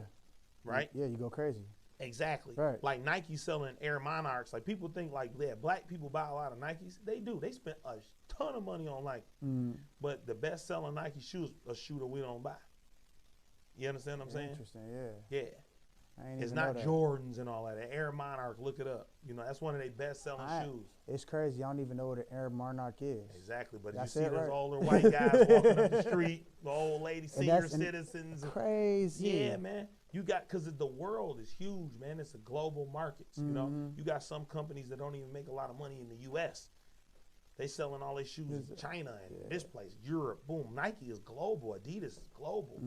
right? Yeah, you go crazy. Exactly. Right. Like Nike selling Air Monarchs. Like, people think like, yeah, black people buy a lot of Nikes. They do. They spend a ton of money on Nike. Mm. But the best selling Nike shoes, a shoe that we don't buy. You understand what I'm saying? Interesting. Yeah. Yeah. I ain't It's even not know that. Jordans and all that. The Air Monarch, look it up. You know, that's one of their best selling shoes. It's crazy. I don't even know what an Air Monarch is. Exactly. But you That's see it, those right? older white guys walking up the street, the old lady, senior citizens. Crazy. Yeah, man. You got, because the world is huge, man. It's a global market. You know, you got some companies that don't even make a lot of money in the U.S. They selling all their shoes in China and this place, Europe. Boom. Nike is global. Adidas is global.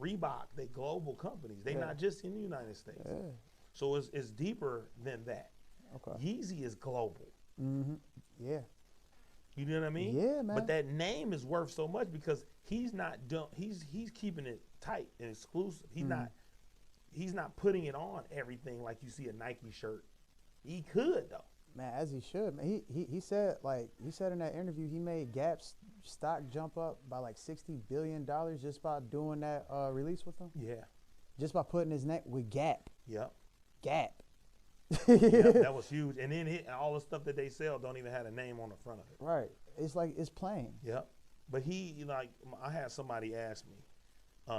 Reebok, they global companies. They not just in the United States. Yeah. So it's deeper than that. Okay. Yeezy is global. Yeah. You know what I mean? Yeah, man. But that name is worth so much because he's not he's keeping it tight and exclusive. He's not putting it on everything like you see a Nike shirt. He could though. Man, as he should. Man, he said in that interview he made Gap's stock jump up by like $60 billion just by doing that release with him. Yeah. Just by putting his name with Gap. Yep. Gap. Yep, that was huge. And then all the stuff that they sell don't even have a name on the front of it. Right. It's like it's plain. Yep. But I had somebody ask me,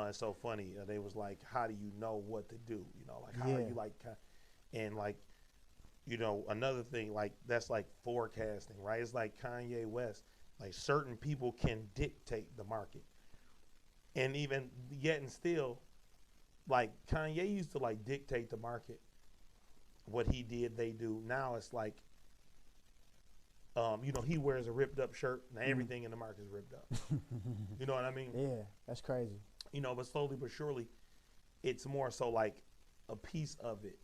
it's so funny. They was like, how do you know what to do? You know, like, how are you and like, you know, another thing, like, that's like forecasting, right? It's like Kanye West. Like, certain people can dictate the market. And even yet and still, like, Kanye used to, like, dictate the market. What he did, they do. Now it's like, you know, he wears a ripped up shirt. Now everything in the market is ripped up. You know what I mean? Yeah, that's crazy. You know, but slowly but surely, it's more so like a piece of it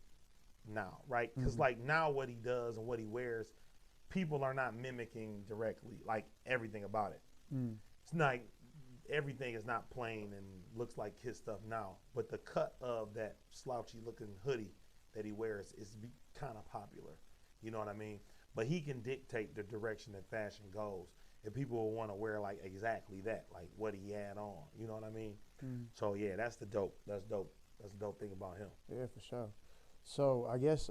now, right? Because like now what he does and what he wears, people are not mimicking directly, like everything about it. It's not, everything is not plain and looks like his stuff now, but the cut of that slouchy looking hoodie that he wears is kind of popular. You know what I mean? But he can dictate the direction that fashion goes. And people will want to wear like exactly that, like what he had on. You know what I mean? So yeah, that's the dope. That's dope. That's the dope thing about him. Yeah, for sure. So I guess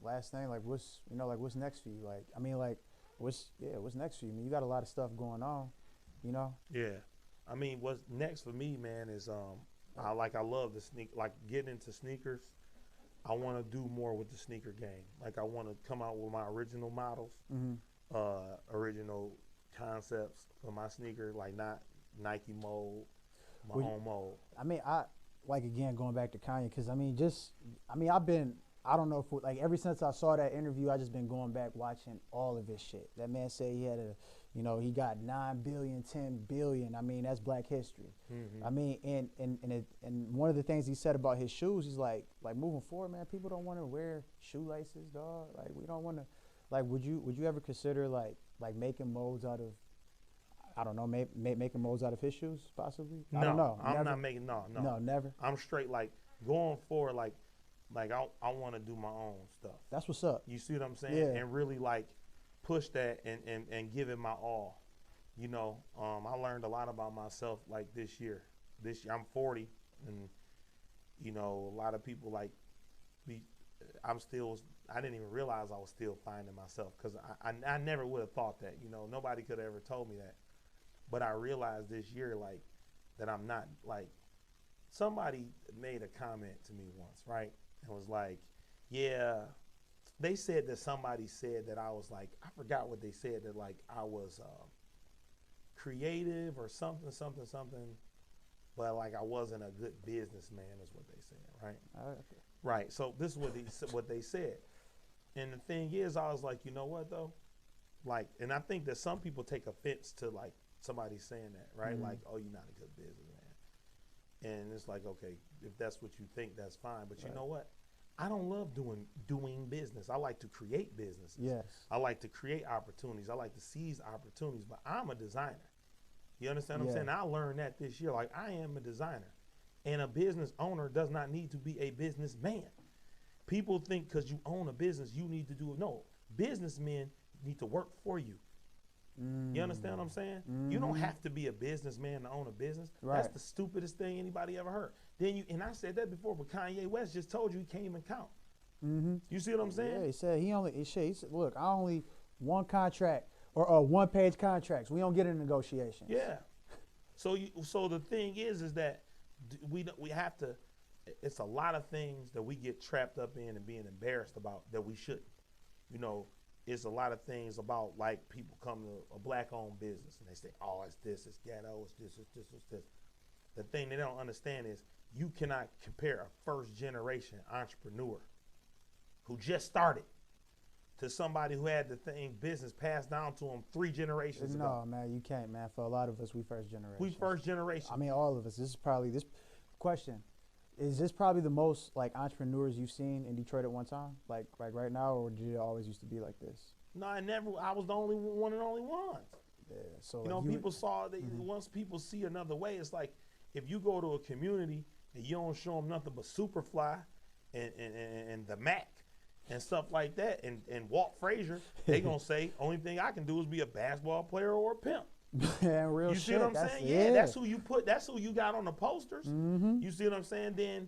last thing, like what's next for you? Like, I mean, like what's next for you? I mean, you got a lot of stuff going on, you know? Yeah. I mean, what's next for me, man, is I love the like getting into sneakers. I want to do more with the sneaker game. Like, I want to come out with my original models, original concepts for my sneaker, like not Nike mold, my own mold. I mean, again, going back to Kanye, because I don't know if, like, ever since I saw that interview, I just been going back watching all of his shit. That man said he had he got 9 billion, 10 billion. I mean, that's Black history. I mean, and one of the things he said about his shoes, he's like moving forward, man, people don't want to wear shoelaces, dog. Like, we don't want to, like, would you ever consider like making molds out of, I don't know, making molds out of his shoes, possibly? I don't know. I'm not making, no. No, never. I'm straight, like, going forward, like I want to do my own stuff. That's what's up. You see what I'm saying? Yeah. And really, like, push that and give it my all. You know, I learned a lot about myself, like, this year. I'm 40, and, you know, a lot of people, like, I didn't even realize I was still finding myself, because I never would have thought that. You know, nobody could have ever told me that. But I realized this year, like, that I'm not, like, somebody made a comment to me once, right? And was like, yeah, they said that somebody said that I was, like, I forgot what they said, that, like, I was creative or something, but, like, I wasn't a good businessman is what they said, right? Okay. Right. So this is what they said. And the thing is, I was like, you know what, though? Like, and I think that some people take offense to, like, somebody saying that, right? Like, oh, you're not a good businessman. And it's like, okay, if that's what you think, that's fine. But you know what? I don't love doing business. I like to create businesses. Yes. I like to create opportunities. I like to seize opportunities. But I'm a designer. You understand what I'm saying? I learned that this year. Like, I am a designer. And a business owner does not need to be a businessman. People think because you own a business, you need to do it. No. businessmen need to work for you. You understand what I'm saying? You don't have to be a businessman to own a business. Right. That's the stupidest thing anybody ever heard. And I said that before, but Kanye West just told you he can't even count. You see what I'm saying? Yeah, he said he said, look, I only one contract or one-page contracts. We don't get into negotiations. Yeah. So the thing is that we have to. It's a lot of things that we get trapped up in and being embarrassed about that we shouldn't. You know, it's a lot of things about, like, people come to a black-owned business and they say, oh, it's this, it's ghetto, it's this, it's this, it's this. The thing they don't understand is you cannot compare a first-generation entrepreneur who just started to somebody who had the business passed down to them 3 generations ago. No, man, you can't, man. For a lot of us, we first generation. We first generation. I mean, all of us. This question. Is this probably the most, like, entrepreneurs you've seen in Detroit at one time? Like right now, or did it always used to be like this? No, I was the only one and only ones. Yeah, so you know, people saw that once people see another way, it's like if you go to a community and you don't show them nothing but Superfly and the Mac and stuff like that and Walt Frazier, they gonna say only thing I can do is be a basketball player or a pimp. Yeah, real you shit. See what I'm saying? Yeah, that's who you put. That's who you got on the posters. You see what I'm saying? Then,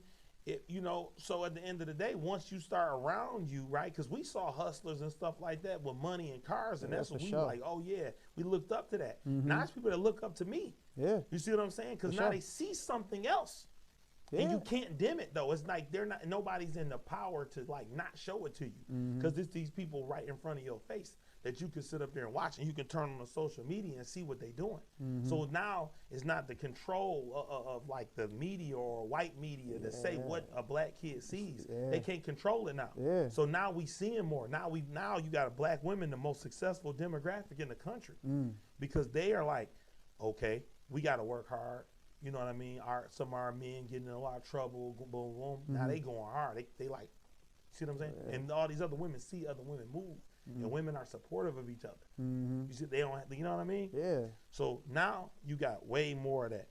so at the end of the day, once you start around you, right? Because we saw hustlers and stuff like that with money and cars, and that's what we were like, oh yeah, we looked up to that. Now it's people that look up to me. Yeah. You see what I'm saying? Because now they see something else. Yeah. And you can't dim it though. It's like nobody's in the power to, like, not show it to you. Because it's these people right in front of your face that you can sit up there and watch, and you can turn on the social media and see what they're doing. So now it's not the control of like the media or white media to say what a black kid sees. They can't control it now. So now we seeing more. Now you got black women, the most successful demographic in the country, because they are like, okay, we got to work hard. You know what I mean? Some of our men getting in a lot of trouble. Boom, boom, boom. Now they going hard. They like, see what I'm saying? And all these other women see other women move. And women are supportive of each other. You see, they don't have, you know what I mean? Yeah. So now you got way more of that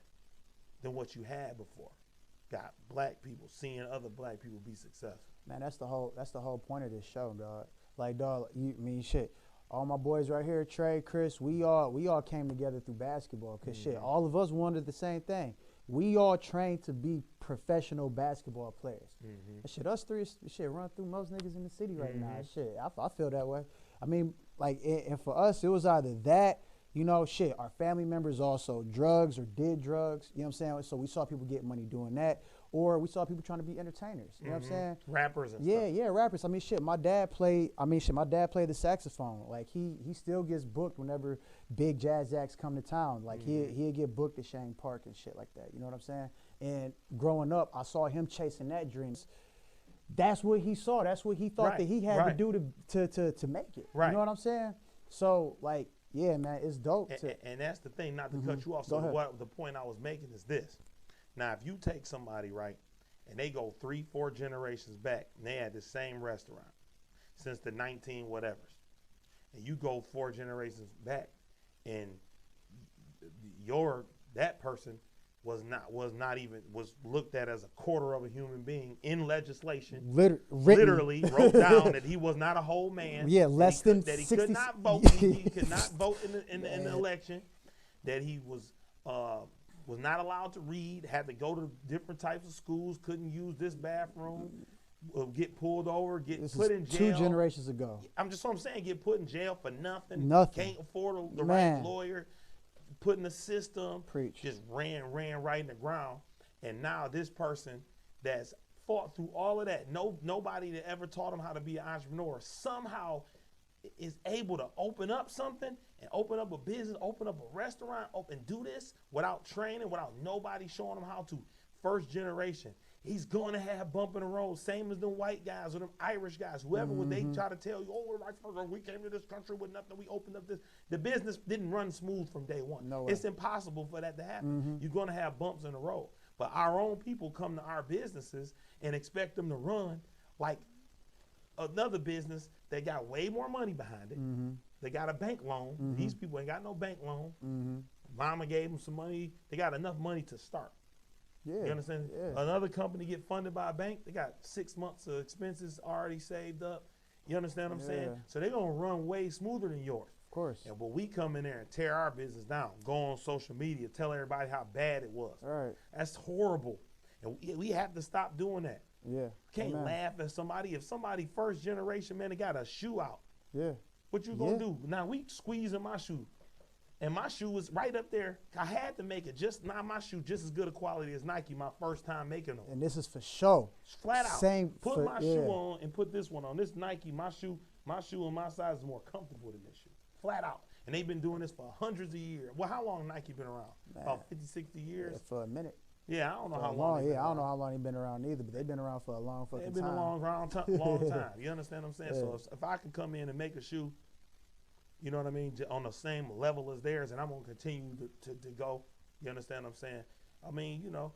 than what you had before. Got black people seeing other black people be successful. Man, that's the whole point of this show, dog. Like, dog, shit. All my boys right here, Trey, Chris, we all came together through basketball. Cause shit, all of us wanted the same thing. We all trained to be professional basketball players. Shit, us three, shit, run through most niggas in the city right now. Shit, I feel that way. I mean, like, and for us, it was either that, shit, our family members also drugs or did drugs, you know what I'm saying? So we saw people get money doing that, or we saw people trying to be entertainers, you know what I'm saying? Rappers and stuff. Yeah, rappers. I mean, shit, my dad played the saxophone. Like, he still gets booked whenever big jazz acts come to town. Like, he'll get booked at Shane Park and shit like that, you know what I'm saying? And growing up, I saw him chasing that dream. That's what he saw. That's what he thought that he had to do to make it. You know what I'm saying? So, like, yeah, man, it's dope. And that's the thing, not to cut you off. So what the point I was making is this. Now, if you take somebody, right, and they go 3-4 generations back, and they had the same restaurant since the 19 whatevers, and you go 4 generations back, and that person was looked at as a quarter of a human being in legislation. Literally wrote down that he was not a whole man. Yeah, less than that he 60, could not vote. He could not vote in the election. That he was not allowed to read. Had to go to different types of schools. Couldn't use this bathroom. Get pulled over. Put in jail. 2 generations ago. I'm saying. Get put in jail for nothing. Can't afford the Man. right lawyer. Put in the system, Preach. Just ran right in the ground. And now this person that's fought through all of that, nobody that ever taught him how to be an entrepreneur, somehow is able to open up something and open up a business, open up a restaurant, do this without training, without nobody showing him how to. First generation. He's going to have bump in the road, same as them white guys or them Irish guys, whoever, when they try to tell you, we came to this country with nothing, we opened up this. The business didn't run smooth from day one. No way. It's impossible for that to happen. You're going to have bumps in the road. But our own people come to our businesses and expect them to run like another business that got way more money behind it. They got a bank loan. These people ain't got no bank loan. Mama gave them some money. They got enough money to start. Yeah. You understand? Yeah. Another company get funded by a bank. They got 6 months of expenses already saved up. You understand what I'm saying? Yeah. So they're gonna run way smoother than yours. Of course. And but we come in there and tear our business down, go on social media, tell everybody how bad it was. All right. That's horrible. And we have to stop doing that. Yeah. Can't Amen. laugh at somebody. If somebody first generation, man, they got a shoe out. Yeah. What you gonna do? Now we squeezing my shoe. And my shoe was right up there. I had to make it my shoe just as good a quality as Nike my first time making them. And this is for show. Flat out. Same. Put my shoe on and put this one on. This Nike, my shoe and my size is more comfortable than this shoe. Flat out. And they've been doing this for hundreds of years. Well, how long Nike been around? Man. About 50, 60 years? Yeah, for a minute. Yeah, I don't know For how a long. Yeah, I don't know how long they've been around either, but they've been around for a long fucking time. They've been a long time. You understand what I'm saying? Yeah. So if I can come in and make a shoe, you know what I mean, on the same level as theirs, and I'm going to continue to go, you understand what I'm saying? I mean, you know.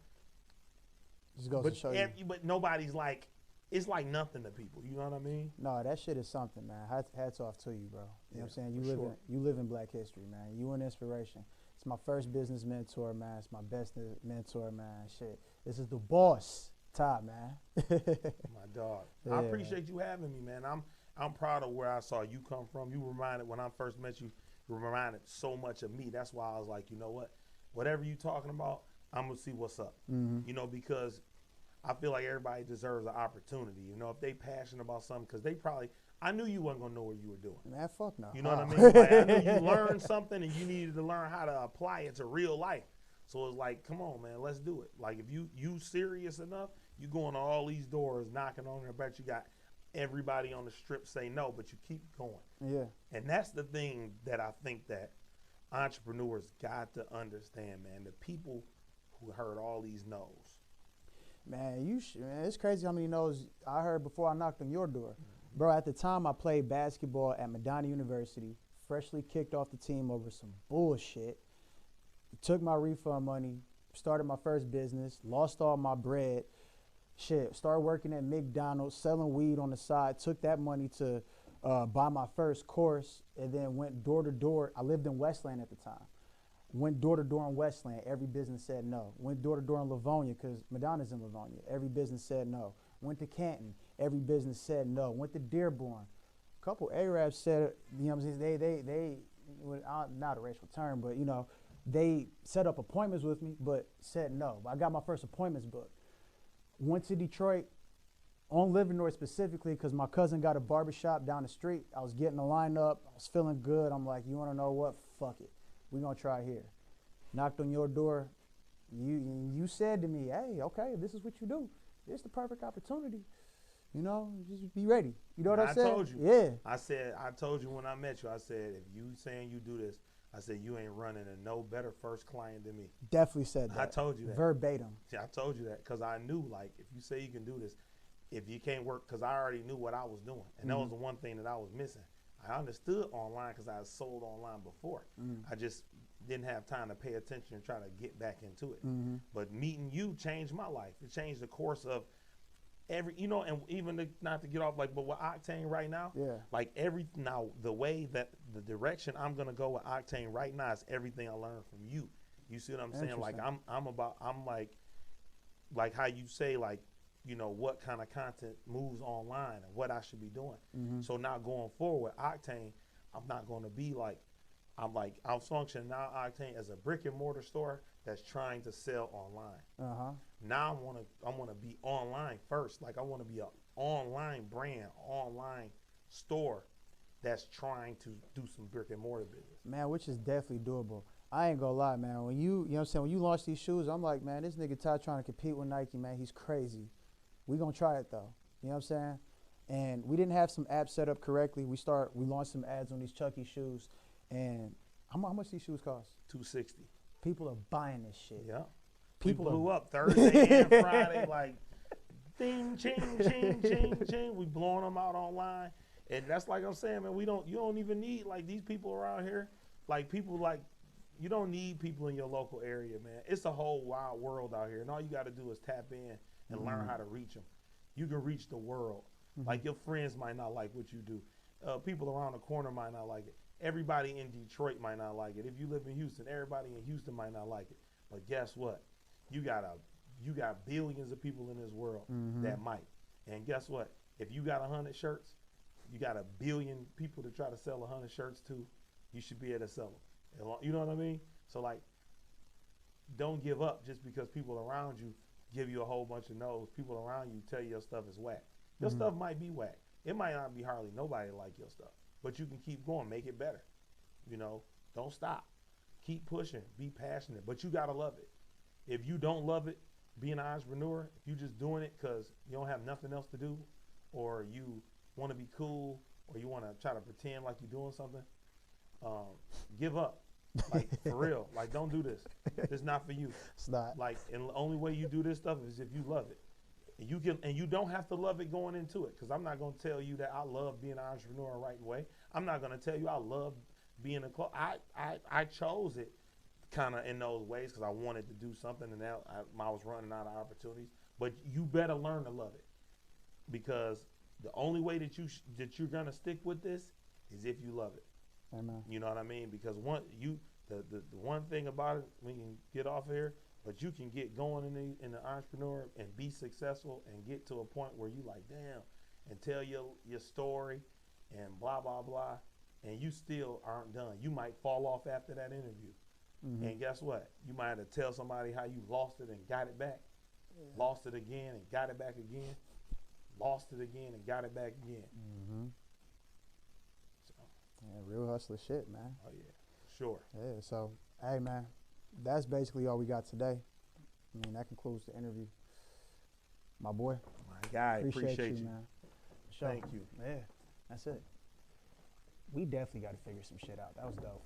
Just goes to show you. But nobody's like, it's like nothing to people, you know what I mean? No, that shit is something, man. Hats off to you, bro. You know what I'm saying? You live in Black history, man. You an inspiration. It's my first business mentor, man. It's my best mentor, man. Shit. This is the boss, Ty, man. My dog. Yeah. I appreciate you having me, man. I'm proud of where I saw you come from. You reminded, when I first met you, you reminded so much of me. That's why I was like, you know what? Whatever you talking about, I'm going to see what's up. Mm-hmm. You know, because I feel like everybody deserves an opportunity. You know, if they passionate about something, because I knew you wasn't going to know what you were doing. Man, fuck no. You know what I mean? Like, I knew you learned something and you needed to learn how to apply it to real life. So it's like, come on, man, let's do it. Like, if you serious enough, you going to all these doors, knocking on there. I bet you got everybody on the strip say no, but you keep going. Yeah. And that's the thing that I think that entrepreneurs got to understand, man. The people who heard all these no's. Man, man, it's crazy how many no's I heard before I knocked on your door. Mm-hmm. Bro, at the time I played basketball at Madonna University, freshly kicked off the team over some bullshit, took my refund money, started my first business, lost all my bread, started working at McDonald's, selling weed on the side, took that money to buy my first course, and then went door to door. I lived in Westland at the time. Went door to door in Westland. Every business said no. Went door to door in Livonia because Madonna's in Livonia. Every business said no. Went to Canton. Every business said no. Went to Dearborn. A couple Arabs said, you know what I'm saying, they not a racial term, but, you know, they set up appointments with me, but said no. I got my first appointments booked. Went to Detroit on Livernois specifically because my cousin got a barbershop down the street. I was getting the line up. I was feeling good. I'm like, you want to know what? Fuck it. We're going to try here. Knocked on your door. You said to me, hey, okay, if this is what you do, it's the perfect opportunity. You know, just be ready. You know what I said? I told you. Yeah. I told you when I met you, I said, if you saying you do this, I said, you ain't running a no better first client than me. Definitely said that. I told you that. Verbatim. Yeah, I told you that because I knew, like, if you say you can do this, if you can't work, because I already knew what I was doing. And that was the one thing that I was missing. I understood online because I had sold online before. I just didn't have time to pay attention and try to get back into it. But meeting you changed my life. It changed the course of you know, and even not to get off, like, but with Octane right now, like the way that the direction I'm going to go with Octane right now is everything I learned from you. You see what I'm saying? Like, I'm like how you say, like, you know, what kind of content moves online and what I should be doing. So now going forward, Octane, I'm not going to be like, I'm functioning now Octane as a brick and mortar store that's trying to sell online. Now I want to be online first. Like, I want to be an online brand, online store that's trying to do some brick and mortar business. Man, which is definitely doable. I ain't gonna lie, man. When you know what I'm saying, when you launch these shoes, I'm like, man, this nigga Ty trying to compete with Nike, man, he's crazy. We gonna try it though. You know what I'm saying? And we didn't have some apps set up correctly. We launched some ads on these Chucky shoes, and how much these shoes cost? $260. People are buying this shit. Yeah. People blew up Thursday and Friday, like, ding, ching, ching, ching, ching. We blowing them out online. And that's like I'm saying, man, you don't even need, like, these people around here. Like, people, like, you don't need people in your local area, man. It's a whole wild world out here. And all you got to do is tap in and learn how to reach them. You can reach the world. Like, your friends might not like what you do. People around the corner might not like it. Everybody in Detroit might not like it. If you live in Houston, everybody in Houston might not like it. But guess what? You got billions of people in this world that might. And guess what? If you got 100 shirts, you got 1 billion people to try to sell 100 shirts to, you should be able to sell them. You know what I mean? So like, don't give up just because people around you give you a whole bunch of no's. People around you tell you your stuff is whack. Your stuff might be whack. It might not be hardly nobody like your stuff, but you can keep going, make it better. You know, don't stop. Keep pushing, be passionate, but you gotta love it. If you don't love it, being an entrepreneur, if you're just doing it because you don't have nothing else to do, or you want to be cool, or you want to try to pretend like you're doing something, give up. Like, for real. Like, don't do this. It's not for you. It's not. Like, and the only way you do this stuff is if you love it. And you don't have to love it going into it, because I'm not going to tell you that I love being an entrepreneur right away. I'm not going to tell you I love being a club. I chose it kind of in those ways because I wanted to do something, and now I was running out of opportunities. But you better learn to love it, because the only way that you're going to stick with this is if you love it. Amen. You know what I mean? Because the one thing about it, we can get off here, but you can get going in the entrepreneur and be successful and get to a point where you like, damn, and tell your story and blah, blah, blah, and you still aren't done. You might fall off after that interview. Mm-hmm. And guess what? You might have to tell somebody how you lost it and got it back. Yeah. Lost it again and got it back again. Lost it again and got it back again. Mm-hmm. Yeah, real hustler shit, man. Oh, yeah, sure. Yeah, so, hey, man, that's basically all we got today. I mean, that concludes the interview. My boy. My guy, appreciate you, man. Thank you. Yeah, that's it. We definitely got to figure some shit out. That was dope.